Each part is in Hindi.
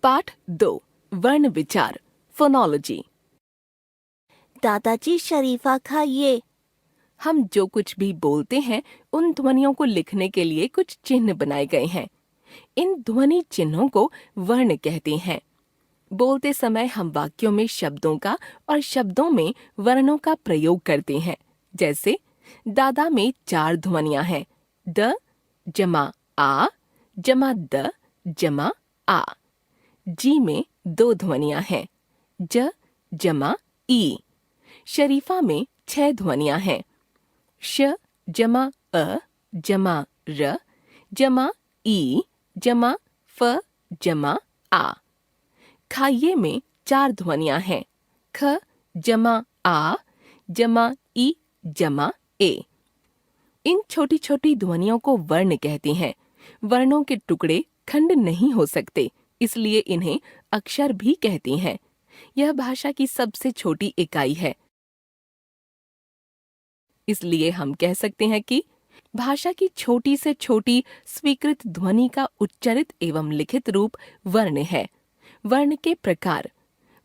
पाठ 2 वर्ण विचार फोनोलॉजी। दादाजी शरीफा खाइए। हम जो कुछ भी बोलते हैं उन ध्वनियों को लिखने के लिए कुछ चिन्ह बनाए गए हैं। इन ध्वनि चिन्हों को वर्ण कहते हैं। बोलते समय हम वाक्यों में शब्दों का और शब्दों में वर्णों का प्रयोग करते हैं। जैसे दादा में 4 ध्वनियां हैं, द जमा आ जमा द जमा आ। जी में 2 ध्वनियां हैं, ज जमा ई। शरीफा में 6 ध्वनियां हैं, श जमा अ जमा र जमा ई जमा फ जमा आ। खाइए में 4 ध्वनियां हैं, ख जमा आ जमा ई जमा ए। इन छोटी छोटी ध्वनियों को वर्ण कहते हैं। वर्णों के टुकड़े खंड नहीं हो सकते, इसलिए इन्हें अक्षर भी कहते हैं। यह भाषा की सबसे छोटी इकाई है, इसलिए हम कह सकते हैं कि भाषा की छोटी से छोटी स्वीकृत ध्वनि का उच्चरित एवं लिखित रूप वर्ण है। वर्ण के प्रकार।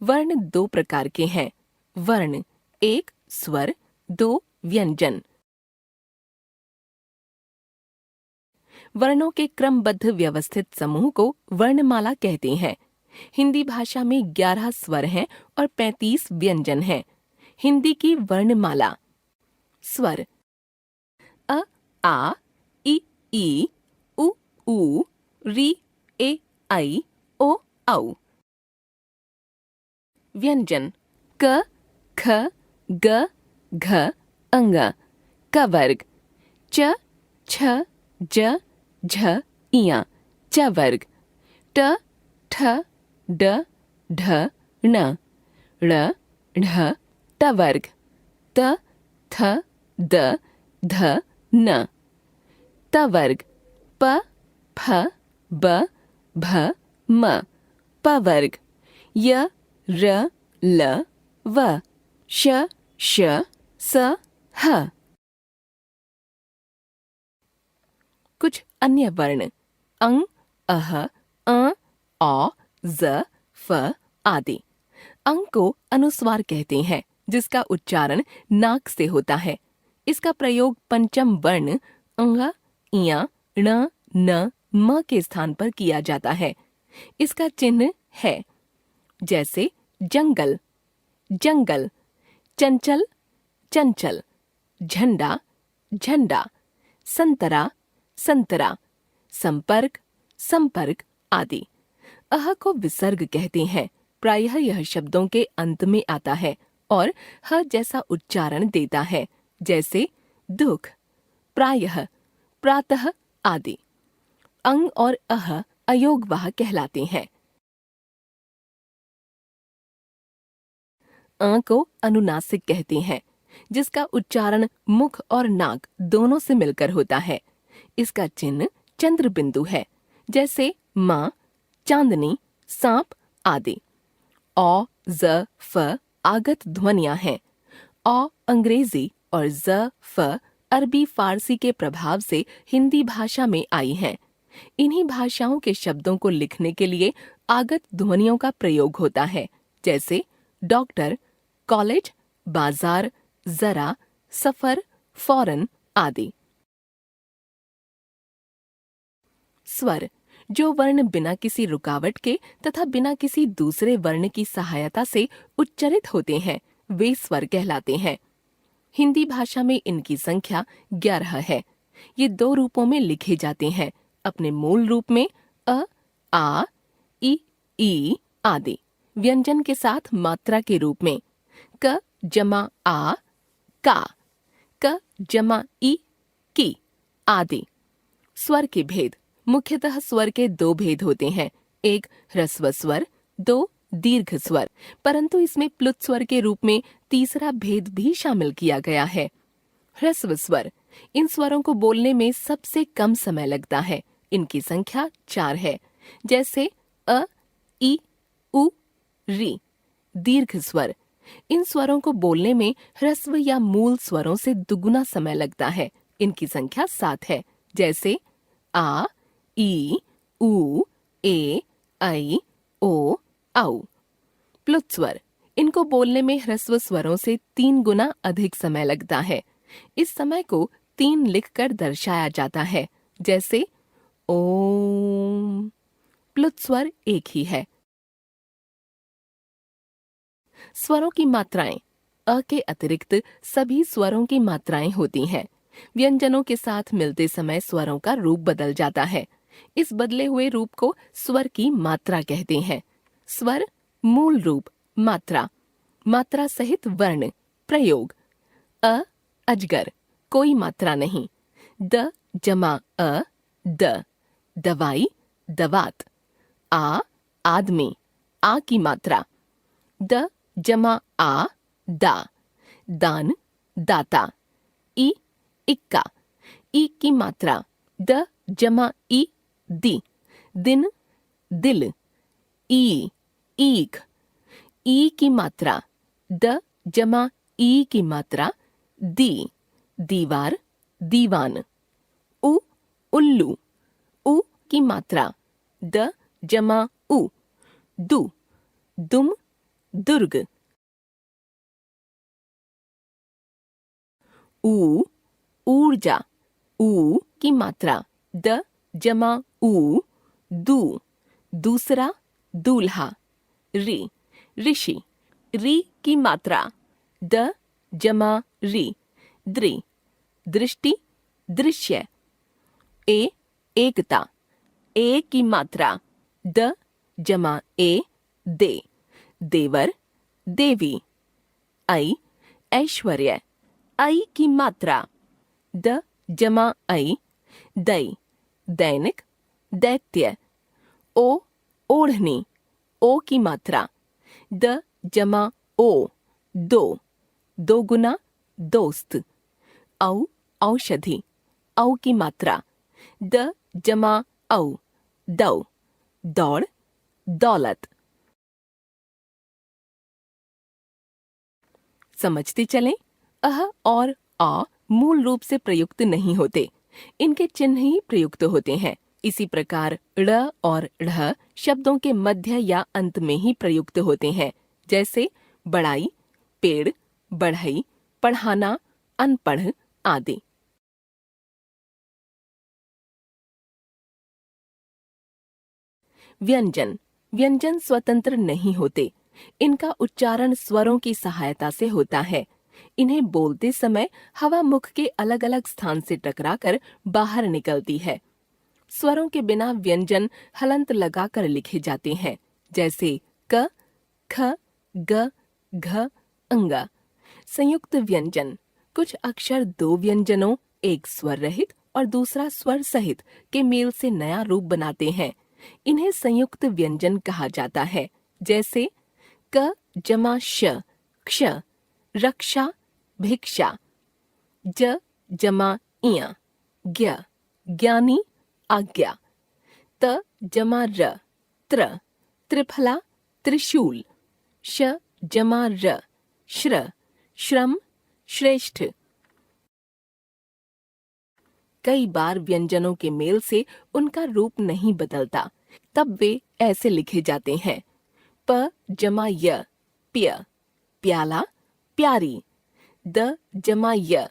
वर्ण 2 प्रकार के हैं। वर्ण 1 स्वर, 2 व्यंजन। वर्णों के क्रमबद्ध व्यवस्थित समूह को वर्णमाला कहते हैं। हिंदी भाषा में 11 स्वर हैं और 35 व्यंजन हैं। हिंदी की वर्णमाला। स्वर अ आ इ ई उ ऊ री ए आई ओ औ। व्यंजन क ख ग घ अंग क वर्ग, च छ ज झ इया च वर्ग, ट ठ ड ढ ण ळ ढ ट वर्ग, त थ द ध न त वर्ग, प फ ब भ म प वर्ग, य र ल व श श स ह। कुछ अन्य वर्ण अंग अह अ औ ज फ आदि। अंग को अनुस्वार कहते हैं, जिसका उच्चारण नाक से होता है। इसका प्रयोग पंचम वर्ण अंग इया ण न म के स्थान पर किया जाता है। इसका चिन्ह है, जैसे जंगल जंगल, चंचल चंचल, झंडा झंडा, संतरा संतरा, संपर्क संपर्क आदि। अह को विसर्ग कहते हैं। प्रायः यह शब्दों के अंत में आता है और ह जैसा उच्चारण देता है, जैसे दुख, प्रायः, प्रातः आदि। अंग और अह अयोगवाह कहलाते हैं। अ को अनुनासिक कहते हैं, जिसका उच्चारण मुख और नाक दोनों से मिलकर होता है। इसका चिन्ह चंद्र बिंदु है, जैसे माँ, चांदनी, सांप आदि। औ ज फ आगत ध्वनियां हैं। औ अंग्रेजी और ज फ अरबी फारसी के प्रभाव से हिंदी भाषा में आई हैं। इन्हीं भाषाओं के शब्दों को लिखने के लिए आगत ध्वनियों का प्रयोग होता है, जैसे डॉक्टर, कॉलेज, बाजार, जरा, सफर, फौरन आदि। स्वर, जो वर्ण बिना किसी रुकावट के तथा बिना किसी दूसरे वर्ण की सहायता से उच्चरित होते हैं, वे स्वर कहलाते हैं। हिंदी भाषा में इनकी संख्या 11 है। ये 2 रूपों में लिखे जाते हैं, अपने मूल रूप में अ, आ, इ, ई आदि, व्यंजन के साथ मात्रा के रूप में क जमा आ का, क जमा ई की आदि। स्वर के भेद। मुख्यतः स्वर के 2 भेद होते हैं, एक ह्रस्व स्वर, 2 दीर्घ स्वर, परंतु इसमें प्लुत स्वर के रूप में तीसरा भेद भी शामिल किया गया है। ह्रस्व स्वर, इन स्वरों को बोलने में सबसे कम समय लगता है। इनकी संख्या 4 है, जैसे अ, इ, उ, री। दीर्घ स्वर, इन स्वरों को बोलने में ह्रस्व या मूल स्वरों से दुगुना समय लगता है। इनकी संख्या 7 है, जैसे आ, ई, उ, ए, ऐ, ओ, औ। प्लुत स्वर, इनको बोलने में ह्रस्व स्वरों से 3 गुना अधिक समय लगता है। इस समय को 3 लिखकर दर्शाया जाता है, जैसे ओम। प्लुत स्वर एक ही है। स्वरों की मात्राएं, अ के अतिरिक्त सभी स्वरों की मात्राएं होती हैं। व्यंजनों के साथ मिलते समय स्वरों का रूप बदल जाता है। इस बदले हुए रूप को स्वर की मात्रा कहते हैं। स्वर, मूल रूप, मात्रा, मात्रा सहित वर्ण, प्रयोग। अ, अजगर, कोई मात्रा नहीं। द जमा अ, द, दवाई, दवात। आ, आदमी, आ की मात्रा। द जमा आ, दा, दान, दाता। ई, इक्का, ई की मात्रा। द जमा ई, दी, दिन, दिल। ई, ईख, ई की मात्रा। द जमा ई की मात्रा, दी, दीवार, दीवान। उ, उल्लू, उ की मात्रा। द जमा उ, दु, दुम, दुर्ग। ऊ, ऊर्जा, ऊ की मात्रा। द जमा ऊ, दू, दूसरा, दूल्हा। रि, ऋषि, री की मात्रा। द जमा री, द्रि, दृष्टि, दृश्य। ए, एकता, ए की मात्रा। द जमा ए, दे, देवर, देवी। ऐ, ऐश्वर्य, ऐ की मात्रा। द जमा ऐ, दै, दैनिक, दैत्य। ओ, ओढ़नी, ओ की मात्रा। द जमा ओ, दो, दोगुना, दोस्त। औ, औषधि, औ की मात्रा। द जमा औ, दौ, दौड़, दौलत। समझते चलें, अह और आ मूल रूप से प्रयुक्त नहीं होते, इनके चिन्ह ही प्रयुक्त होते हैं। इसी प्रकार ड़ और ढ़ शब्दों के मध्य या अंत में ही प्रयुक्त होते हैं, जैसे बड़ाई, पेड़, बढ़ई, पढ़ाना, अनपढ़ आदि। व्यंजन, व्यंजन स्वतंत्र नहीं होते। इनका उच्चारण स्वरों की सहायता से होता है। इन्हें बोलते समय हवा मुख के अलग अलग स्थान से टकराकर बाहर निकलती है। स्वरों के बिना व्यंजन हलंत लगाकर लिखे जाते हैं, जैसे क, ख, ग, घ, अंग। संयुक्त व्यंजन, कुछ अक्षर दो व्यंजनों, एक स्वर रहित और दूसरा स्वर सहित के मेल से नया रूप बनाते हैं। इन्हें संयुक्त व्यंजन कहा जाता है, जैसे क जमा श, क्ष, रक्षा, भिक्षा। ज जमा इय, ज्ञ, ज्ञानी, आज्ञा। त जमा र, त्र, त्रिफला, त्रिशूल। श जमा र, श्र, श्रम, श्रेष्ठ। कई बार व्यंजनों के मेल से उनका रूप नहीं बदलता, तब वे ऐसे लिखे जाते हैं। प जमा य, प्य, प्याला, प्यारी। द जमा य,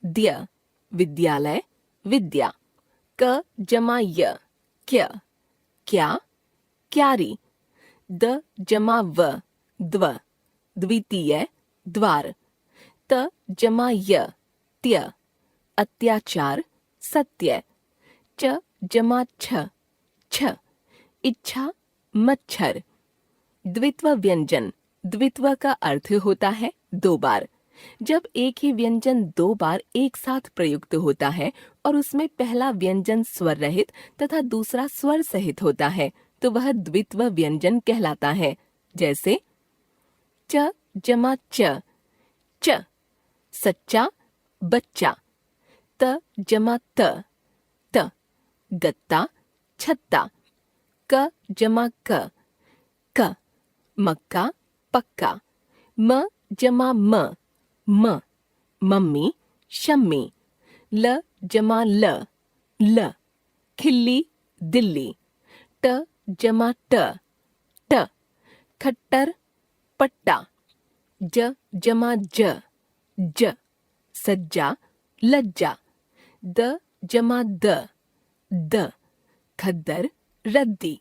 द्य, विद्यालय, विद्या। क जमा य, क्य, क्या, क्यारी। द जमा व, द्व, द्वितीय, द्वार। त जमा य, त्य, अत्याचार, सत्य। च जमा छ, छ, इच्छा, मच्छर। द्वित्व व्यंजन, द्वित्व का अर्थ होता है दो बार। जब एक ही व्यंजन दो बार एक साथ प्रयुक्त होता है और उसमें पहला व्यंजन स्वर रहित तथा दूसरा स्वर सहित होता है, तो वह द्वित्व व्यंजन कहलाता है। जैसे च जमा च, च, सच्चा, बच्चा। त जमा त, त, गत्ता, छत्ता। क जमा क, क, मक्का, पक्का। म जमा म, म, मम्मी, शम्मी। ल जमा ल, ल, खिल्ली, दिल्ली। ट जमा ट, ट, खट्टर, पट्टा। ज जमा ज, ज। सज्जा, लज्जा। द जमा द, द। खद्दर, रद्दी।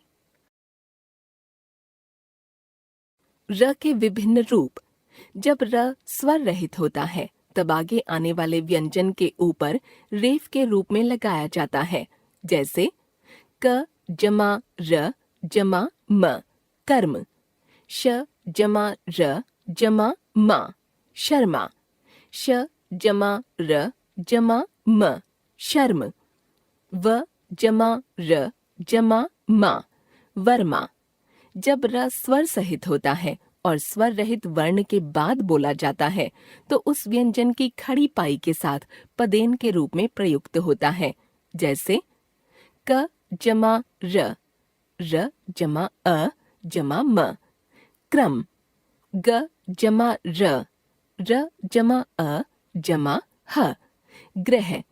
र के विभिन्न रूप। जब र स्वर रहित होता है तब आगे आने वाले व्यंजन के ऊपर रेफ के रूप में लगाया जाता है, जैसे क जमा र जमा म, कर्म। श जमा र जमा मा, शर्मा। श जमा र जमा म, शर्म। व जमा र जमा मा, वर्मा। जब र स्वर सहित होता है और स्वर रहित वर्ण के बाद बोला जाता है तो उस व्यंजन की खड़ी पाई के साथ पदेन के रूप में प्रयुक्त होता है, जैसे क जमा र, र जमा अ जमा म, क्रम। ग जमा र, र जमा अ जमा ह, ग्रह।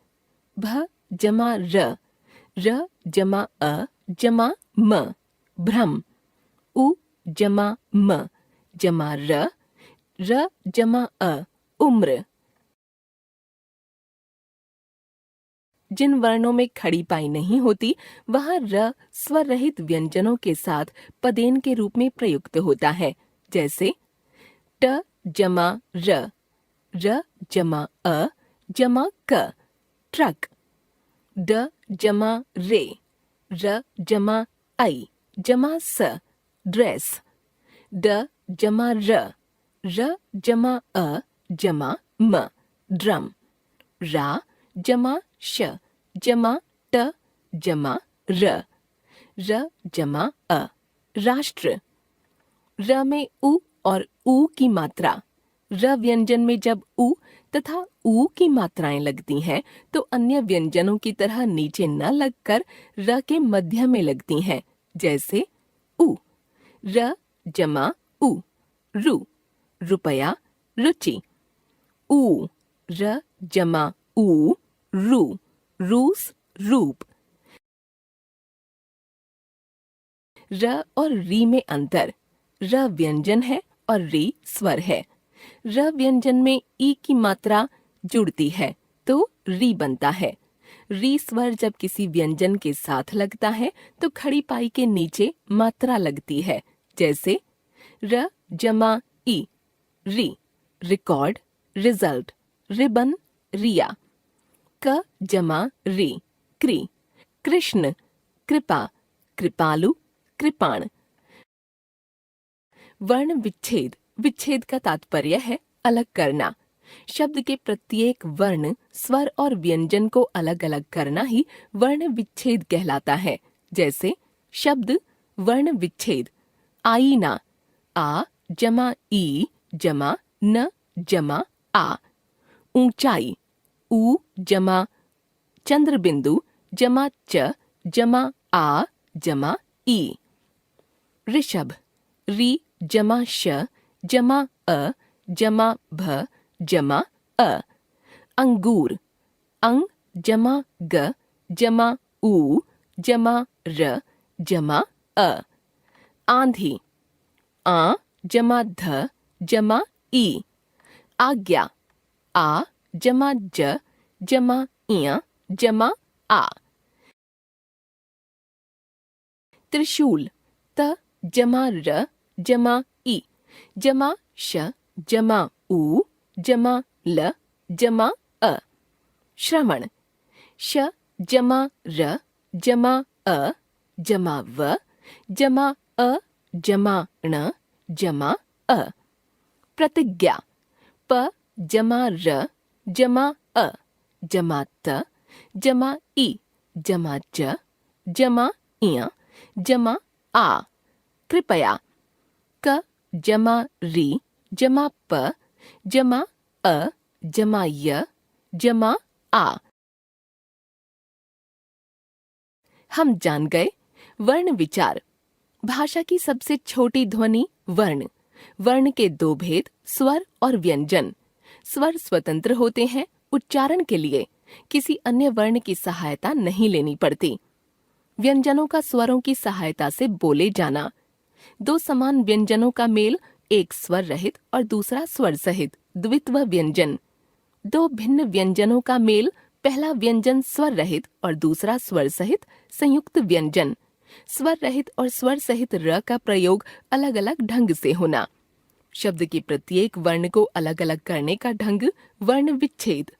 भ जमा र, र जमा अ जमा म, भ्रम। उ जमा म जमा र, र जमा अ उम्र। जिन वर्णों में खड़ी पाई नहीं होती वहां र स्वर रहित व्यंजनों के साथ पदेन के रूप में प्रयुक्त होता है, जैसे ट जमा र, र जमा अ जमा क, ट्रक। ड जमा रे, र जमा आई जमा स, ड्रेस। ड जमा र, र जमा अ जमा म, ड्रम। रा जमा श जमा ट जमा र, र जमा अ, राष्ट्र। र में उ और ऊ की मात्रा। र व्यंजन में जब उ तथा ऊ की मात्राएं लगती हैं तो अन्य व्यंजनों की तरह नीचे न लगकर र के मध्य में लगती हैं, जैसे उ। र जमा उ, रु, रुपया, रुचि। ऊ, र जमा ऊ, रू, रूस, रूप। र और री में अंतर। र व्यंजन है और री स्वर है। र व्यंजन में ई की मात्रा जुड़ती है तो री बनता है। री स्वर जब किसी व्यंजन के साथ लगता है तो खड़ी पाई के नीचे मात्रा लगती है, जैसे र जमा ई, री, रिकॉर्ड, रिजल्ट, रिबन, रिया। क जमा री, क्री, कृष्ण, कृपा, कृपालु, कृपाण। वर्ण विच्छेद। विच्छेद का तात्पर्य है अलग करना। शब्द के प्रत्येक वर्ण, स्वर और व्यंजन को अलग अलग करना ही वर्ण विच्छेद कहलाता है, जैसे शब्द वर्ण विच्छेद। आईना, आ जमा ई जमा न जमा आ। ऊंचाई, ऊ जमा चंद्रबिंदु जमा च जमा आ जमा ई। ऋषभ, री जमा श जमा अ जमा भ जमा अ। अंगूर, अंग जमा ग जमा ऊ जमा र जमा अ। आंधी, आ जमा ध जमा ई। आज्ञा, आ जमा ज जमा इया जमा आ। त्रिशूल, त जमा र जमा ई जमा श जमा ऊ जमा ल जमा अ। श्रवण, श जमा र जमा अ जमा व जमा अ जमा ण जमा अ। प्रतिज्ञा, प जमा र जमा अ जमा त जमा ई जमा ज जमा इया जमा आ। कृपया, क जमा री जमा प जमा अ जमा य जमा आ। हम जान गए वर्ण विचार। भाषा की सबसे छोटी ध्वनि वर्ण। वर्ण के दो भेद, स्वर और व्यंजन। स्वर स्वतंत्र होते हैं, उच्चारण के लिए किसी अन्य वर्ण की सहायता नहीं लेनी पड़ती। व्यंजनों का स्वरों की सहायता से बोले जाना। दो समान व्यंजनों का मेल, एक स्वर रहित और दूसरा स्वर सहित, द्वित्व व्यंजन। दो भिन्न व्यंजनों का मेल, पहला व्यंजन स्वर रहित और दूसरा स्वर सहित, संयुक्त व्यंजन। स्वर रहित और स्वर सहित र का प्रयोग अलग अलग ढंग से होना। शब्द के प्रत्येक वर्ण को अलग अलग करने का ढंग वर्ण विच्छेद।